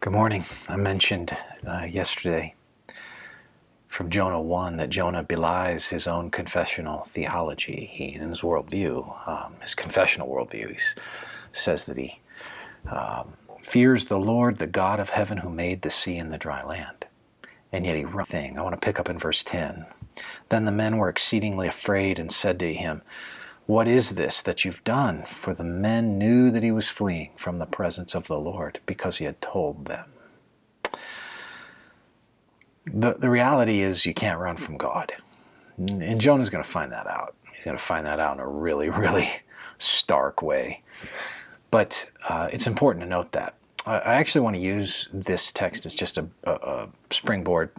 Good morning. I mentioned yesterday from Jonah 1 that Jonah belies his own confessional theology. In his worldview, his confessional worldview, he says that he fears the Lord, the God of heaven, who made the sea and the dry land. And yet he runs thing. I want to pick up in verse 10. Then the men were exceedingly afraid and said to him, "What is this that you've done?" For the men knew that he was fleeing from the presence of the Lord, because he had told them. The reality is you can't run from God. And Jonah's going to find that out. He's going to find that out in a really, really stark way. But it's important to note that. I actually want to use this text as just a springboard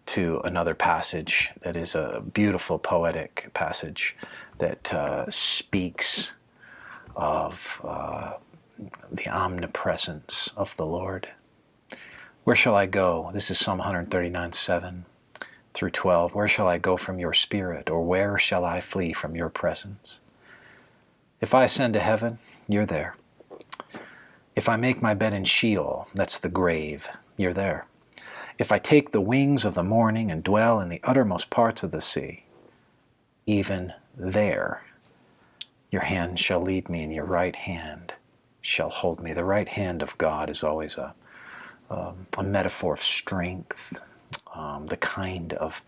to another passage that is a beautiful poetic passage that speaks of the omnipresence of the Lord. Where shall I go? This is Psalm 139, 7 through 12. Where shall I go from your spirit? Or where shall I flee from your presence? If I ascend to heaven, you're there. If I make my bed in Sheol, that's the grave, you're there. If I take the wings of the morning and dwell in the uttermost parts of the sea, even there your hand shall lead me and your right hand shall hold me. The right hand of God is always a metaphor of strength, the kind of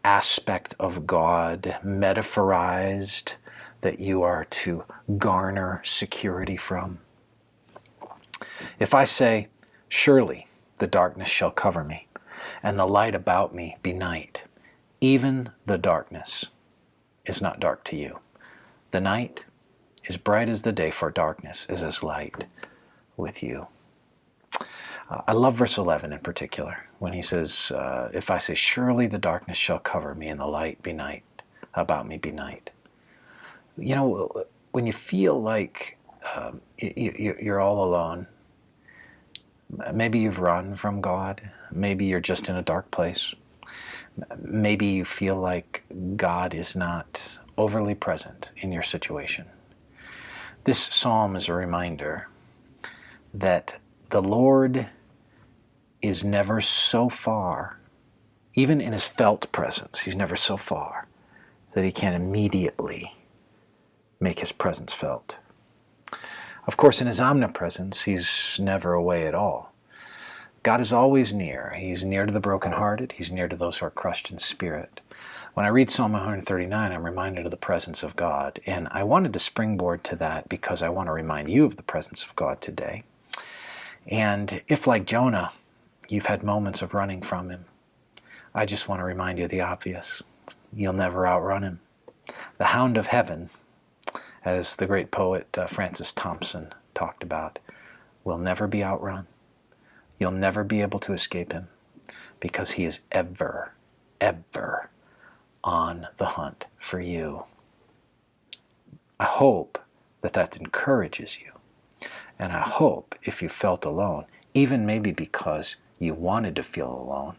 aspect of God metaphorized that you are to garner security from. If I say, surely the darkness shall cover me, and the light about me be night, even the darkness is not dark to you. The night is bright as the day, for darkness is as light with you. I love verse 11 in particular, when he says, if I say, surely the darkness shall cover me, and the light be night, about me be night. You know, when you feel like you're all alone, maybe you've run from God, maybe you're just in a dark place, maybe you feel like God is not overly present in your situation. This psalm is a reminder that the Lord is never so far, even in his felt presence, he's never so far that he can't immediately make his presence felt. Of course, in his omnipresence, he's never away at all. God is always near. He's near to the brokenhearted. He's near to those who are crushed in spirit. When I read Psalm 139, I'm reminded of the presence of God. And I wanted to springboard to that because I want to remind you of the presence of God today. And if, like Jonah, you've had moments of running from him, I just want to remind you of the obvious. You'll never outrun him. The hound of heaven, as the great poet Francis Thompson talked about, will never be outrun. You'll never be able to escape him, because he is ever, ever on the hunt for you. I hope that encourages you. And I hope if you felt alone, even maybe because you wanted to feel alone,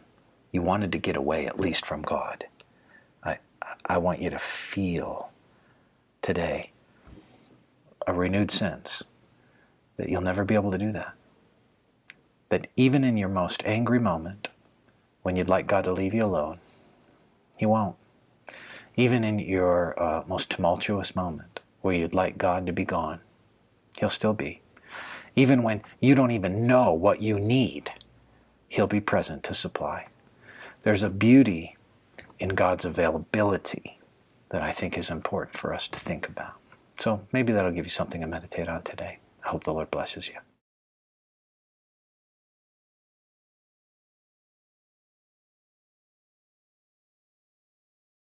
you wanted to get away at least from God, I want you to feel today a renewed sense that you'll never be able to do that. That even in your most angry moment, when you'd like God to leave you alone, he won't. Even in your most tumultuous moment, where you'd like God to be gone, he'll still be. Even when you don't even know what you need, he'll be present to supply. There's a beauty in God's availability that I think is important for us to think about. So maybe that'll give you something to meditate on today. I hope the Lord blesses you.